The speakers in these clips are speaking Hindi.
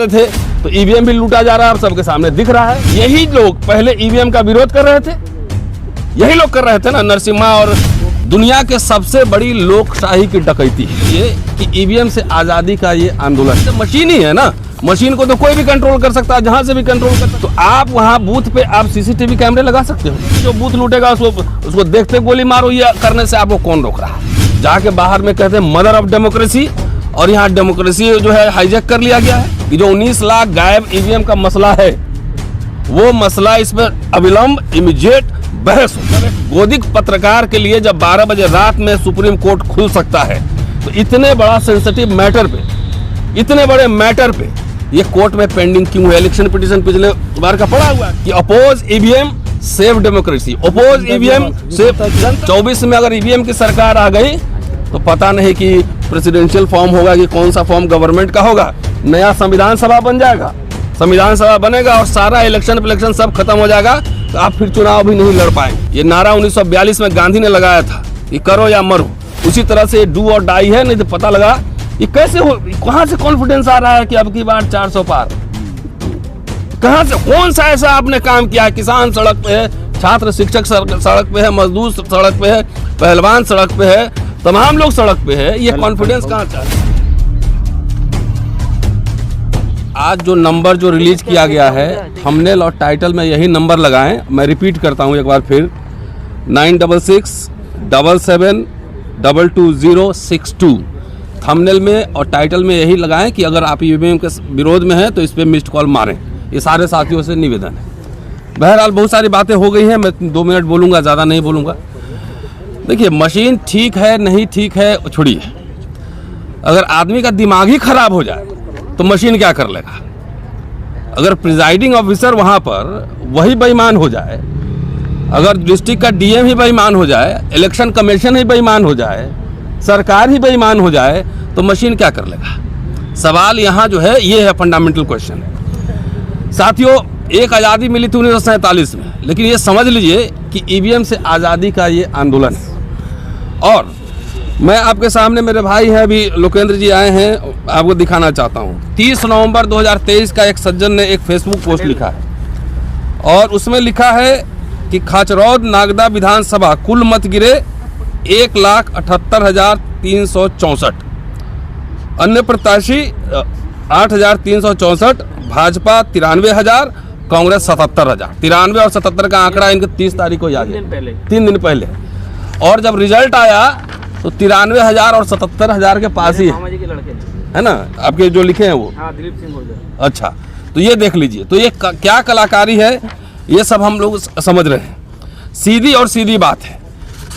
थे तो ईवीएम भी लूटा जा रहा है, आप सबके सामने दिख रहा है। यही लोग पहले ईवीएम का विरोध कर रहे थे, यही लोग कर रहे थे ना। नरसिम्हा और दुनिया के सबसे बड़ी लोकशाही की डकैती है ये कि ईवीएम से आजादी का ये आंदोलन। तो मशीन ही है ना, मशीन को तो कोई भी कंट्रोल कर सकता है, जहां से भी कंट्रोल कर सकता है। तो आप वहां बूथ पे आप सीसीटीवी कैमरे लगा सकते हो, जो बूथ लूटेगा उसको देखते गोली मारो, ये करने से आपको कौन रोक रहा है। जाके बाहर में कहते हैं मदर ऑफ डेमोक्रेसी, और यहाँ डेमोक्रेसी जो है हाईजैक कर लिया गया है। कि जो 19 लाख गायब ईवीएम का मसला है, वो मसला इस पर अविलंब इमीडिएट बहस हो। गोदिक पत्रकार के लिए जब 12 बजे रात में सुप्रीम कोर्ट खुल सकता है, तो इतने बड़ा सेंसिटिव मैटर पे, इतने बड़े मैटर पे ये कोर्ट में पेंडिंग क्यों है? इलेक्शन पिटीशन पिछले बार का पड़ा हुआ है कि oppose EVM save democracy, oppose EVM save. 24 में अगर ईवीएम की सरकार आ गई तो पता नहीं कि प्रेसिडेंशियल फॉर्म होगा कि कौन सा फॉर्म गवर्नमेंट का होगा। नया संविधान सभा बन जाएगा, संविधान सभा बनेगा और सारा इलेक्शन सब खत्म हो जाएगा, तो आप फिर चुनाव भी नहीं लड़ पाएंगे। ये नारा 1942 में गांधी ने लगाया था कि करो या मरो, उसी तरह से डू और डाई है। नहीं तो पता लगा ये कैसे हो, कहां से कॉन्फिडेंस आ रहा है कि अब की बार 400 पार, कहां से, कौन सा ऐसा आपने काम किया? किसान सड़क पे है, छात्र शिक्षक सड़क पे है, मजदूर सड़क पे है, पहलवान सड़क पे है, तमाम लोग सड़क पे है। ये कॉन्फिडेंस कहां से? आज जो नंबर जो रिलीज किया गया है, थंबनेल और टाइटल में यही नंबर लगाएं। मैं रिपीट करता हूं एक बार फिर, 9667722062। थंबनेल में और टाइटल में यही लगाएं कि अगर आप ईवीएम के विरोध में हैं तो इस पर मिस्ड कॉल मारें। ये सारे साथियों से निवेदन है। बहरहाल बहुत सारी बातें हो गई हैं, मैं 2 मिनट बोलूँगा, ज़्यादा नहीं बोलूँगा। देखिए, मशीन ठीक है नहीं ठीक है छोड़िए, अगर आदमी का दिमाग ही खराब हो जाए तो मशीन क्या कर लेगा? अगर प्रिजाइडिंग ऑफिसर वहाँ पर वही बेईमान हो जाए, अगर डिस्ट्रिक्ट का डीएम ही बेईमान हो जाए, इलेक्शन कमीशन ही बेईमान हो जाए, सरकार ही बेईमान हो जाए, तो मशीन क्या कर लेगा? सवाल यहाँ जो है ये है, फंडामेंटल क्वेश्चन है। साथियों, एक आज़ादी मिली थी 1947 में, लेकिन ये समझ लीजिए कि ईवीएम से आज़ादी का ये आंदोलन है। और मैं आपके सामने, मेरे भाई हैं अभी लोकेंद्र जी आए हैं, आपको दिखाना चाहता हूँ। 30 नवंबर 2023 का एक सज्जन ने एक फेसबुक पोस्ट लिखा है और उसमें लिखा है कि खाचरौद नागदा विधानसभा कुल मत गिरे 1,78,364, अन्य प्रत्याशी 8,364, भाजपा 93,000, कांग्रेस 77,000। 93 और 77 का आंकड़ा इनके 30 तारीख को याद है, 3 दिन पहले। और जब रिजल्ट आया तो 93,000 और 77,000 के पास ही है ना, आपके जो लिखे हैं वो। दिलीप सिंह। अच्छा, तो ये देख लीजिए, तो ये क्या कलाकारी है, ये सब हम लोग समझ रहे हैं। सीधी और सीधी बात है,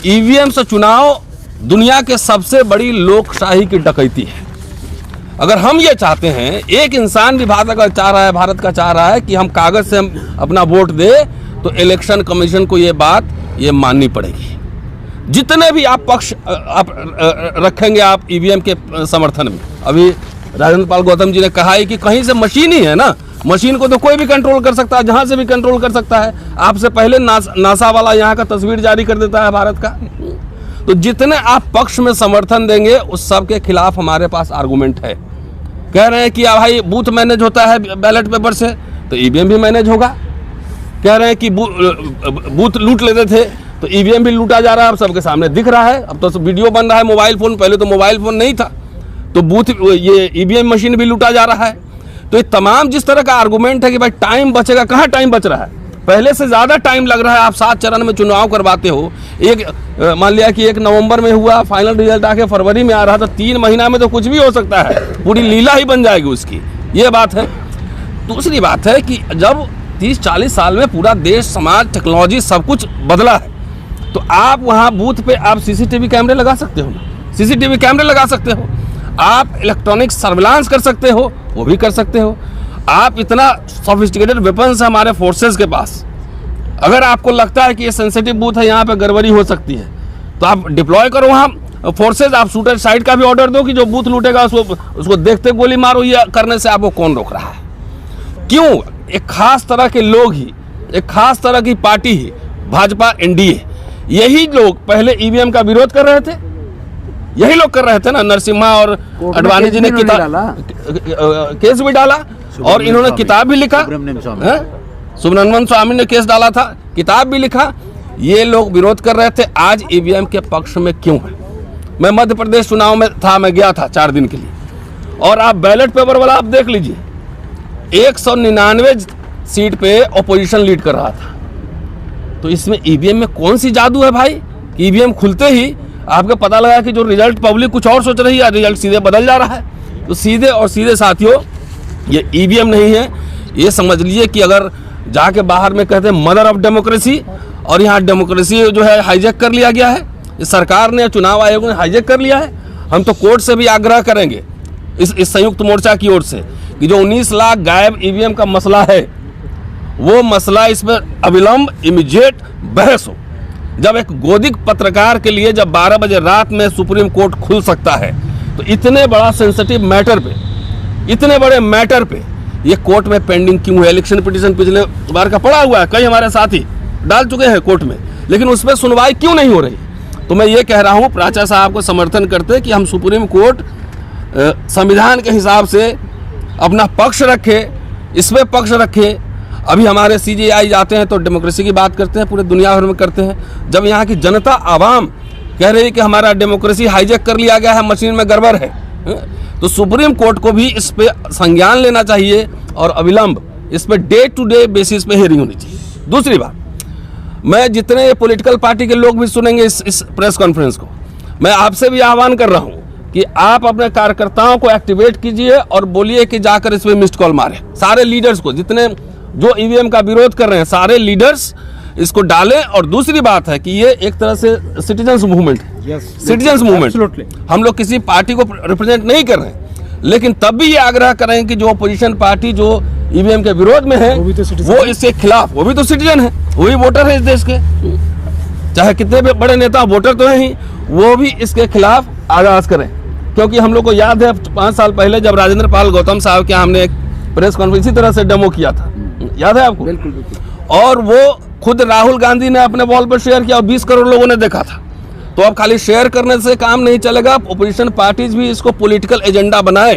ईवीएम से चुनाव दुनिया के सबसे बड़ी लोकशाही की डकैती है। अगर हम ये चाहते हैं, एक इंसान भी भारत का चाह रहा है, भारत का चाह रहा है कि हम कागज से हम अपना वोट दे, तो इलेक्शन कमीशन को ये बात ये माननी पड़ेगी। जितने भी आप पक्ष आप रखेंगे आप ईवीएम के समर्थन में, अभी राजेंद्र पाल गौतम जी ने कहा है कि कहीं से मशीन ही है ना, मशीन को तो कोई भी कंट्रोल कर सकता है, जहां से भी कंट्रोल कर सकता है। आपसे पहले नासा वाला यहाँ का तस्वीर जारी कर देता है भारत का। तो जितने आप पक्ष में समर्थन देंगे, उस सब के खिलाफ हमारे पास आर्गूमेंट है। कह रहे हैं कि भाई बूथ मैनेज होता है बैलेट पेपर से, तो ईवीएम भी मैनेज होगा। कह रहे हैं कि बूथ लूट लेते थे, तो ईवीएम भी लूटा जा रहा है, आप सबके सामने दिख रहा है। अब तो वीडियो बन रहा है मोबाइल फोन, पहले तो मोबाइल फोन नहीं था, तो बूथ ये ईवीएम मशीन भी लूटा जा रहा है। तो ये तमाम जिस तरह का आर्गूमेंट है कि भाई टाइम बचेगा, कहाँ टाइम बच रहा है? पहले से ज़्यादा टाइम लग रहा है। आप 7 चरण में चुनाव करवाते हो। एक मान लिया कि 1 नवंबर में हुआ, फाइनल रिजल्ट आके फरवरी में आ रहा था, 3 महीना में तो कुछ भी हो सकता है, पूरी लीला ही बन जाएगी उसकी। ये बात है। दूसरी बात है कि जब 30-40 साल में पूरा देश, समाज, टेक्नोलॉजी सब कुछ बदला है, तो आप वहाँ बूथ पे आप सीसीटीवी कैमरे लगा सकते हो, सीसीटीवी कैमरे लगा सकते हो, आप इलेक्ट्रॉनिक सर्विलांस कर सकते हो, वो भी कर सकते हो। आप इतना सोफिस्टिकेटेड वेपन्स है हमारे फोर्सेस के पास। अगर आपको लगता है कि ये सेंसिटिव बूथ है, यहाँ पे गड़बड़ी हो सकती है, तो आप डिप्लॉय करो वहाँ फोर्सेज। आप शूटर साइड का भी ऑर्डर दो कि जो बूथ लूटेगा उसको देखते गोली मारो। ये करने से आपको कौन रोक रहा है? क्यों? एक खास तरह के लोग ही, एक खास तरह की पार्टी ही, भाजपा एनडीए, यही लोग पहले ईवीएम का विरोध कर रहे थे, यही लोग कर रहे थे ना। नरसिम्हा और अडवाणी जी ने केस भी डाला, और इन्होंने किताब भी लिखा, सुब्रमण्यम स्वामी ने केस डाला था, किताब भी लिखा। ये लोग विरोध कर रहे थे, आज ईवीएम के पक्ष में क्यों है? मैं मध्य प्रदेश चुनाव में था, मैं गया था 4 दिन के लिए, और आप बैलेट पेपर वाला आप देख लीजिए, 199 सीट पे ऑपोजिशन लीड कर रहा था। तो इसमें ईवीएम में कौन सी जादू है भाई? ईवीएम खुलते ही आपको पता लगा कि जो रिजल्ट पब्लिक कुछ और सोच रही है, रिजल्ट सीधे बदल जा रहा है। तो सीधे और सीधे साथियों, ये ईवीएम नहीं है, ये समझ लीजिए कि अगर जाके बाहर में कहते हैं मदर ऑफ डेमोक्रेसी, और यहाँ डेमोक्रेसी जो है हाईजैक कर लिया गया है, इस सरकार ने, चुनाव आयोग ने हाईजैक कर लिया है। हम तो कोर्ट से भी आग्रह करेंगे इस संयुक्त मोर्चा की ओर से कि जो 19 लाख गायब ईवीएम का मसला है, वो मसला इस पर अविलंब इमीडिएट बहस हो। जब एक गोदिक पत्रकार के लिए जब 12 बजे रात में सुप्रीम कोर्ट खुल सकता है, तो इतने बड़ा सेंसिटिव मैटर पे, इतने बड़े मैटर पे ये कोर्ट में पेंडिंग क्यों है? इलेक्शन पिटीशन पिछले बार का पड़ा हुआ है, कई हमारे साथी डाल चुके हैं कोर्ट में, लेकिन उस पर सुनवाई क्यों नहीं हो रही? तो मैं ये कह रहा हूँ, प्राचा साहब को समर्थन करते कि हम सुप्रीम कोर्ट संविधान के हिसाब से अपना पक्ष रखे, इसमें पक्ष रखे। अभी हमारे सीजेआई जाते हैं तो डेमोक्रेसी की बात करते हैं, पूरे दुनिया भर में करते हैं। जब यहाँ की जनता आवाम कह रही है कि हमारा डेमोक्रेसी हाईजैक कर लिया गया है, मशीन में गड़बड़ है, तो सुप्रीम कोर्ट को भी इस पे संज्ञान लेना चाहिए और अविलंब इस पे डे टू डे बेसिस पे हियरिंग होनी चाहिए। दूसरी बात, मैं जितने पॉलिटिकल पार्टी के लोग भी सुनेंगे इस प्रेस कॉन्फ्रेंस को, मैं आपसे भी आह्वान कर रहा हूँ कि आप अपने कार्यकर्ताओं को एक्टिवेट कीजिए और बोलिए कि जाकर इसमें मिस्ड कॉल मारे। सारे लीडर्स को, जितने जो ईवीएम का विरोध कर रहे हैं, सारे लीडर्स इसको डालें। और दूसरी बात है कि ये एक तरह से सिटीजन्स मूवमेंट है, सिटीजन्स मूवमेंट। हम लोग किसी पार्टी को रिप्रेजेंट नहीं कर रहे हैं, लेकिन तब भी ये आग्रह करें कि जो अपोजिशन पार्टी जो ईवीएम के विरोध में है, वो इसके खिलाफ, वो भी तो सिटीजन है, वो भी वोटर है इस देश के, चाहे कितने भी बड़े नेता वोटर तो हैं ही, वो भी इसके खिलाफ आगाज करें। क्योंकि हम लोग को याद है 5 साल पहले जब राजेंद्र पाल गौतम साहब के हमने एक प्रेस कॉन्फ्रेंस इसी तरह से डेमो किया था, याद है आपको? बिल्कुल बिल्कुल। और वो खुद राहुल गांधी ने अपने वॉल पर शेयर किया और 20 करोड़ लोगों ने देखा था। तो अब खाली शेयर करने से काम नहीं चलेगा, अपोजिशन पार्टीज भी इसको पॉलिटिकल एजेंडा बनाए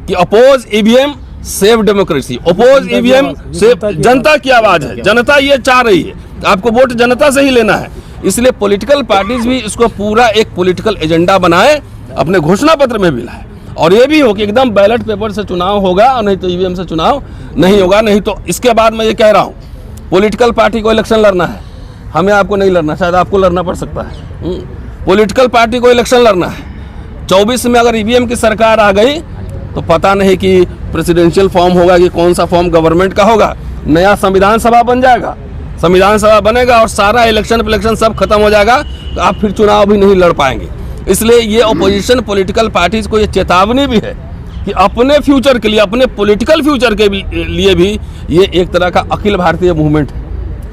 कि oppose EVM save democracy, oppose EVM save. जनता की आवाज है, जनता ये चाह रही है, आपको वोट जनता से ही लेना है। इसलिए पॉलिटिकल पार्टीज भी इसको पूरा एक पॉलिटिकल एजेंडा बनाए, अपने घोषणा पत्र में भी लाए, और ये भी हो कि एकदम बैलेट पेपर से चुनाव होगा और नहीं तो ईवीएम से चुनाव नहीं होगा। नहीं तो इसके बाद मैं ये कह रहा हूँ, पॉलिटिकल पार्टी को इलेक्शन लड़ना है, हमें आपको नहीं लड़ना, शायद आपको लड़ना पड़ सकता है। पॉलिटिकल पार्टी को इलेक्शन लड़ना है। 24 में अगर ईवीएम की सरकार आ गई तो पता नहीं कि प्रेसिडेंशियल फॉर्म होगा कि कौन सा फॉर्म गवर्नमेंट का होगा, नया संविधान सभा बन जाएगा, संविधान सभा बनेगा और सारा इलेक्शन सब खत्म हो जाएगा, तो आप फिर चुनाव भी नहीं लड़ पाएंगे। इसलिए ये अपोजिशन पॉलिटिकल पार्टीज को ये चेतावनी भी है कि अपने फ्यूचर के लिए, अपने पॉलिटिकल फ्यूचर के लिए भी ये एक तरह का अखिल भारतीय मूवमेंट है।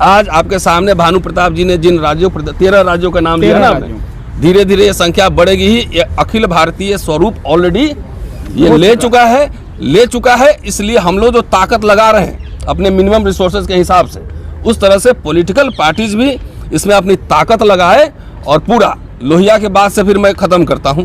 आज आपके सामने भानु प्रताप जी ने जिन राज्यों, 13 राज्यों का नाम लिया ना, धीरे धीरे ये संख्या बढ़ेगी ही। ये अखिल भारतीय स्वरूप ऑलरेडी ये ले चुका है। इसलिए हम लोग जो ताकत लगा रहे हैं अपने मिनिमम रिसोर्सेज के हिसाब से, उस तरह से पॉलिटिकल पार्टीज भी इसमें अपनी ताकत लगाए। और पूरा लोहिया के बाद से फिर मैं खत्म करता हूं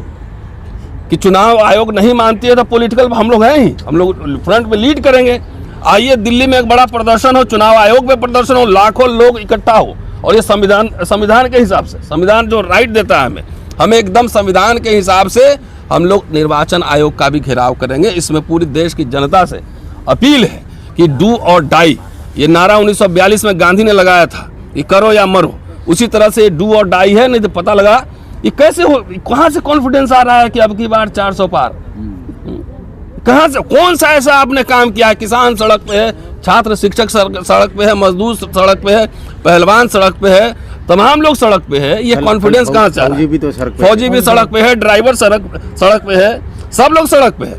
कि चुनाव आयोग नहीं मानती है तो पॉलिटिकल हम लोग हैं ही, हम लोग फ्रंट में लीड करेंगे। आइए दिल्ली में एक बड़ा प्रदर्शन हो, चुनाव आयोग में प्रदर्शन हो, लाखों लोग इकट्ठा हो, और ये संविधान के हिसाब से, संविधान जो राइट देता है हमें एकदम संविधान के हिसाब से हम लोग निर्वाचन आयोग का भी घेराव करेंगे। इसमें पूरी देश की जनता से अपील है कि डू और डाई, ये नारा 1942 में गांधी ने लगाया था कि करो या मरो, उसी तरह से डू और डाई है। नहीं तो पता लगा ये कैसे हो, कहाँ से कॉन्फिडेंस आ रहा है कि अब की बार 400 पार, कहाँ से, कौन सा ऐसा आपने काम किया है? किसान सड़क पे है, छात्र शिक्षक सड़क पे है, मजदूर सड़क पे है, पहलवान सड़क पे है, तमाम लोग सड़क पे है। ये कॉन्फिडेंस कहाँ से आ रहा है? फौजी भी सड़क पे है, ड्राइवर सड़क पे है, सब लोग सड़क पे है।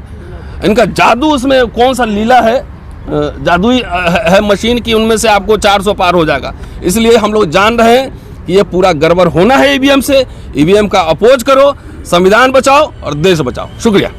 इनका जादू, उसमें कौन सा लीला है, जादुई है मशीन की, उनमें से आपको 400 पार हो जाएगा। इसलिए हम लोग जान रहे हैं कि ये पूरा गड़बड़ होना है ईवीएम से। ईवीएम का अपोज करो, संविधान बचाओ और देश बचाओ। शुक्रिया।